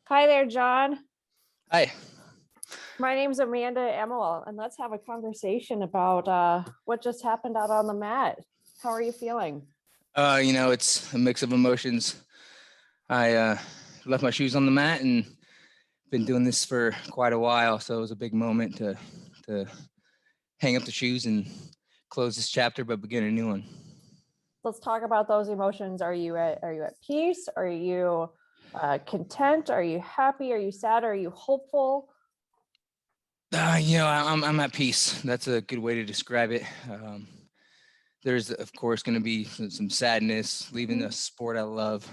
Hi there, John. Hi. My name's Amanda Emil, and let's have a conversation about what just happened out on the mat. How are you feeling? It's a mix of emotions. I left my shoes on the mat and been doing this for quite a while, so it was a big moment to hang up the shoes and close this chapter, but begin a new one. Let's talk about those emotions. Are you at peace? Are you content? Are you happy? Are you sad? Are you hopeful? I'm at peace. That's a good way to describe it. There's, of course, going to be some sadness leaving the sport I love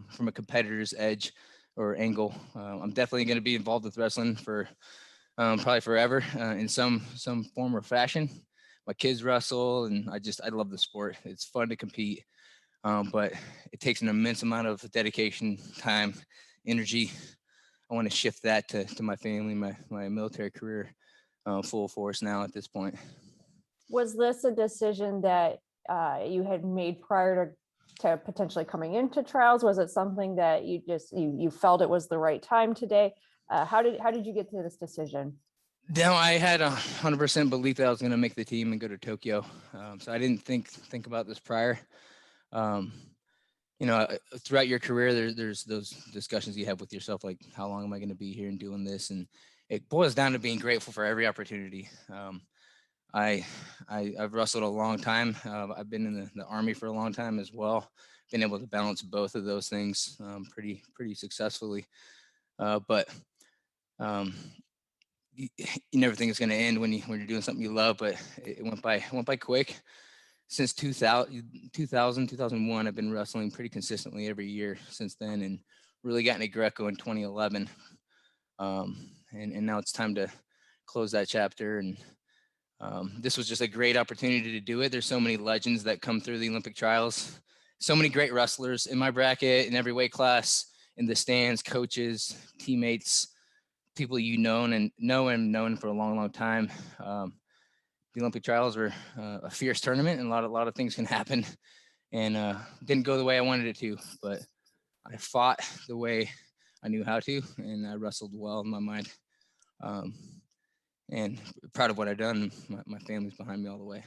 from a competitor's edge or angle. I'm definitely going to be involved with wrestling for probably forever in some form or fashion. My kids wrestle, and I love the sport. It's fun to compete, but it takes an immense amount of dedication, time, energy. I want to shift that to my family, my military career, full force now at this point. Was this a decision that you had made prior to potentially coming into trials? Was it something that you felt it was the right time today? How did you get to this decision? No, I had 100% belief that I was going to make the team and go to Tokyo. So I didn't think about this prior. Throughout your career, there's those discussions you have with yourself, like how long am I going to be here and doing this? And it boils down to being grateful for every opportunity. I've wrestled a long time. I've been in the Army for a long time as well. Been able to balance both of those things pretty successfully. But you never think it's going to end when you're doing something you love. But it went by quick. Since 2001, I've been wrestling pretty consistently every year since then, and really got into Greco in 2011. And now it's time to close that chapter. And this was just a great opportunity to do it. There's so many legends that come through the Olympic trials, so many great wrestlers in my bracket, in every weight class, in the stands, coaches, teammates, people and known for a long time. The Olympic trials were a fierce tournament, and a lot of things can happen. And didn't go the way I wanted it to, but I fought the way I knew how to, and I wrestled well in my mind. And proud of what I've done. My family's behind me all the way.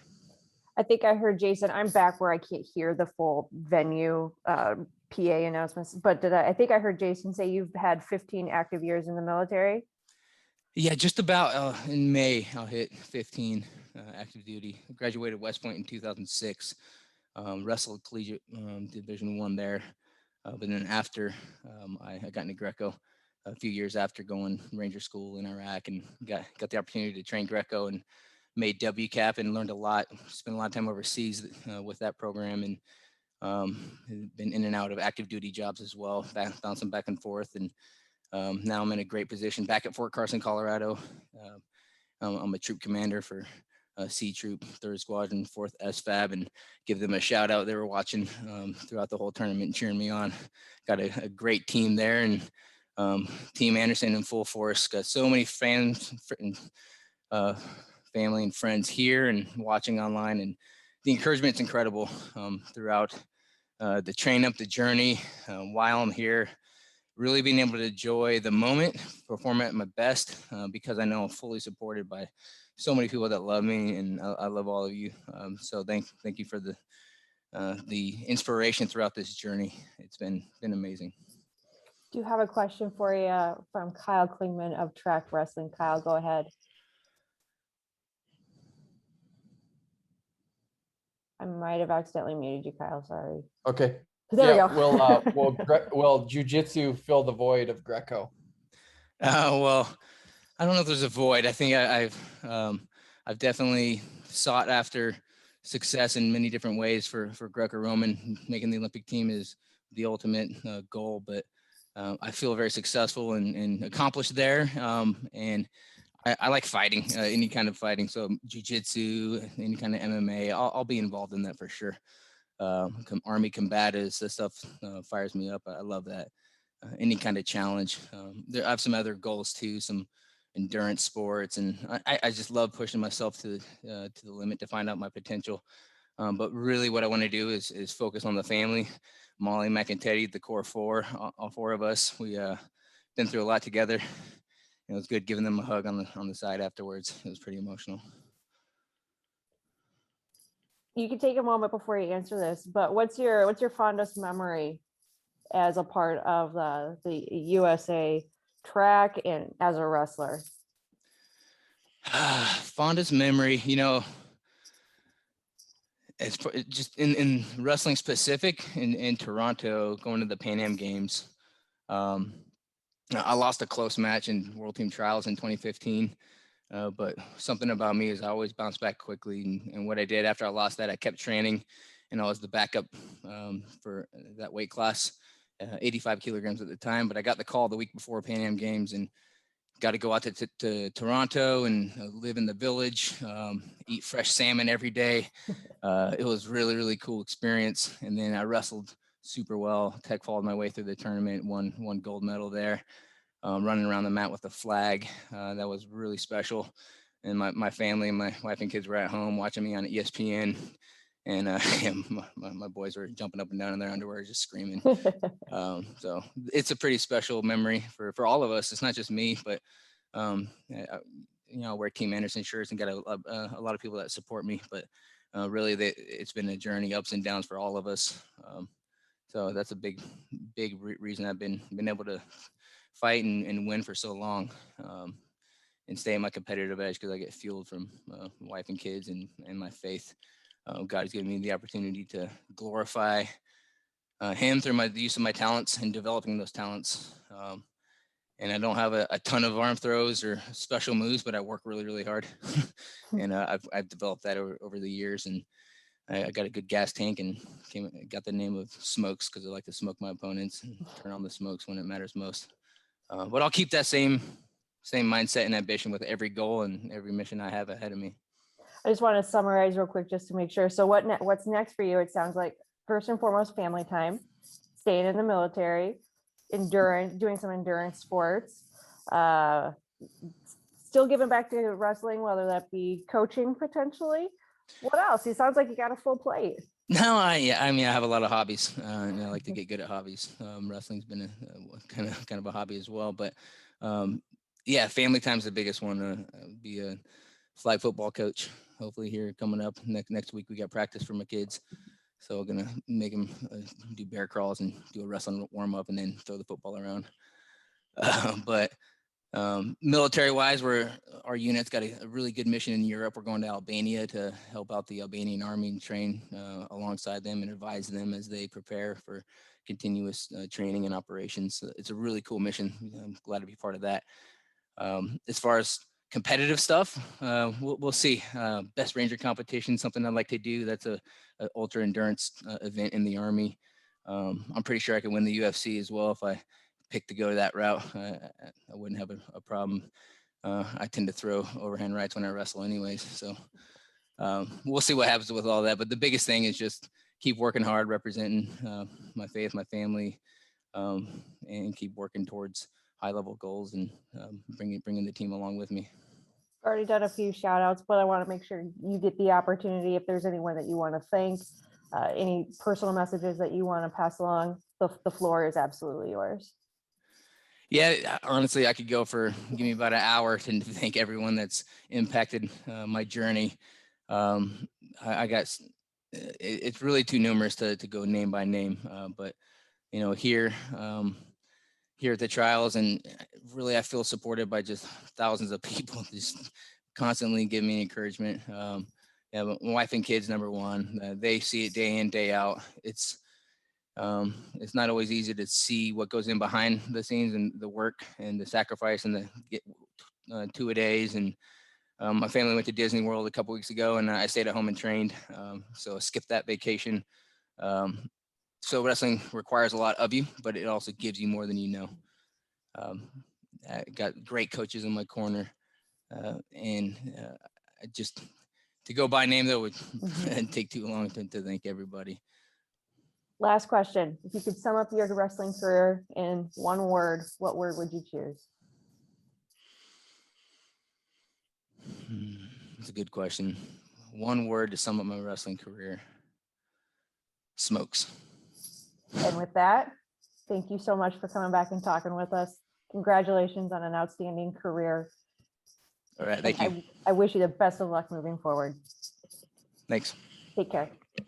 I think I heard Jason. I'm back where I can't hear the full venue PA announcements, but I think I heard Jason say you've had 15 active years in the military. Yeah, just about in May, I'll hit 15 active duty. I graduated West Point in 2006. Wrestled collegiate Division I there. But then after I got into Greco a few years after going Ranger School in Iraq, and got the opportunity to train Greco and made WCAP and learned a lot. Spent a lot of time overseas with that program, and been in and out of active duty jobs as well, bouncing back and forth. And now I'm in a great position back at Fort Carson, Colorado. I'm a troop commander for C Troop, 3rd Squadron, 4th SFAB, and give them a shout out. They were watching throughout the whole tournament and cheering me on. Got a great team there, and Team Anderson in full force. Got so many fans, family and friends here and watching online, and the encouragement's incredible throughout the train up the journey while I'm here. Really being able to enjoy the moment, perform at my best, because I know I'm fully supported by so many people that love me, and I love all of you. So thank you for the inspiration throughout this journey. It's been amazing. Do you have a question for you from Kyle Klingman of Track Wrestling? Kyle, go ahead. I might have accidentally muted you, Kyle. Sorry. Okay. There we go. Will jiu-jitsu fill the void of Greco? Well, I don't know if there's a void. I think I've definitely sought after success in many different ways for Greco-Roman. Making the Olympic team is the ultimate goal, but I feel very successful and accomplished there. And I like fighting, any kind of fighting. So jiu-jitsu, any kind of MMA, I'll be involved in that for sure. Army combatives, that stuff fires me up. I love that. Any kind of challenge. I have some other goals too, some endurance sports, and I just love pushing myself to the limit to find out my potential. But really what I want to do is focus on the family. Molly, Mac, and Teddy, the core four, all four of us, we been through a lot together. It was good giving them a hug on the side afterwards. It was pretty emotional. You can take a moment before you answer this, but what's your fondest memory as a part of the USA track and as a wrestler? Fondest memory, it's just in wrestling specific in Toronto, going to the Pan Am Games. I lost a close match in World Team Trials in 2015. But something about me is I always bounce back quickly. And what I did after I lost that, I kept training, and I was the backup for that weight class, 85 kilograms at the time. But I got the call the week before Pan Am Games and got to go out to Toronto and live in the village, eat fresh salmon every day. It was really, really cool experience. And then I wrestled super well. Tech followed my way through the tournament, won gold medal there. Running around the mat with a flag. That was really special. And my family and my wife and kids were at home watching me on ESPN. And my boys were jumping up and down in their underwear, just screaming. So it's a pretty special memory for all of us. It's not just me, but I wear Team Anderson shirts and got a lot of people that support me. But really, it's been a journey, ups and downs for all of us. So that's a big reason I've been able to fight and win for so long, and stay in my competitive edge, because I get fueled from wife and kids and my faith. God has given me the opportunity to glorify Him through the use of my talents and developing those talents. And I don't have a ton of arm throws or special moves, but I work really, really hard. And I've developed that over the years. And I got a good gas tank and got the name of Smokes because I like to smoke my opponents and turn on the smokes when it matters most. But I'll keep that same mindset and ambition with every goal and every mission I have ahead of me. I just want to summarize real quick just to make sure. So what's next for you? It sounds like first and foremost, family time, staying in the military, doing some endurance sports, still giving back to wrestling, whether that be coaching potentially. What else? It sounds like you got a full plate. No, I have a lot of hobbies. And I like to get good at hobbies. Wrestling's been a kind of a hobby as well. But family time's the biggest one. Be a flag football coach. Hopefully here coming up next week we got practice for my kids. So we're gonna make them do bear crawls and do a wrestling warm up and then throw the football around. But military wise, our unit's got a really good mission in Europe. We're going to Albania to help out the Albanian army and train alongside them and advise them as they prepare for continuous training and operations. So it's a really cool mission. I'm glad to be part of that. As far as competitive stuff, we'll see. Best Ranger competition, something I'd like to do. That's a ultra endurance event in the Army. I'm pretty sure I could win the UFC as well if I picked to go that route. I wouldn't have a problem. I tend to throw overhand rights when I wrestle anyways. So we'll see what happens with all that. But the biggest thing is just keep working hard, representing my faith, my family, and keep working towards high level goals and bringing the team along with me. Already done a few shout outs, but I want to make sure you get the opportunity. If there's anyone that you want to thank, any personal messages that you want to pass along, the floor is absolutely yours. Yeah, honestly, I could give me about an hour to thank everyone that's impacted my journey. It's really too numerous to go name by name, but here at the trials, and really I feel supported by just thousands of people just constantly give me encouragement. My wife and kids, number one, they see it day in, day out. It's not always easy to see what goes in behind the scenes and the work and the sacrifice and the 2-a-days. And my family went to Disney World a couple weeks ago, and I stayed at home and trained. So I skipped that vacation. So wrestling requires a lot of you, but it also gives you more than you know. I got great coaches in my corner, and just to go by name though would take too long to thank everybody. Last question. If you could sum up your wrestling career in one word, what word would you choose? That's a good question. One word to sum up my wrestling career: smokes. And with that, thank you so much for coming back and talking with us. Congratulations on an outstanding career. All right, thank you. I wish you the best of luck moving forward. Thanks. Take care.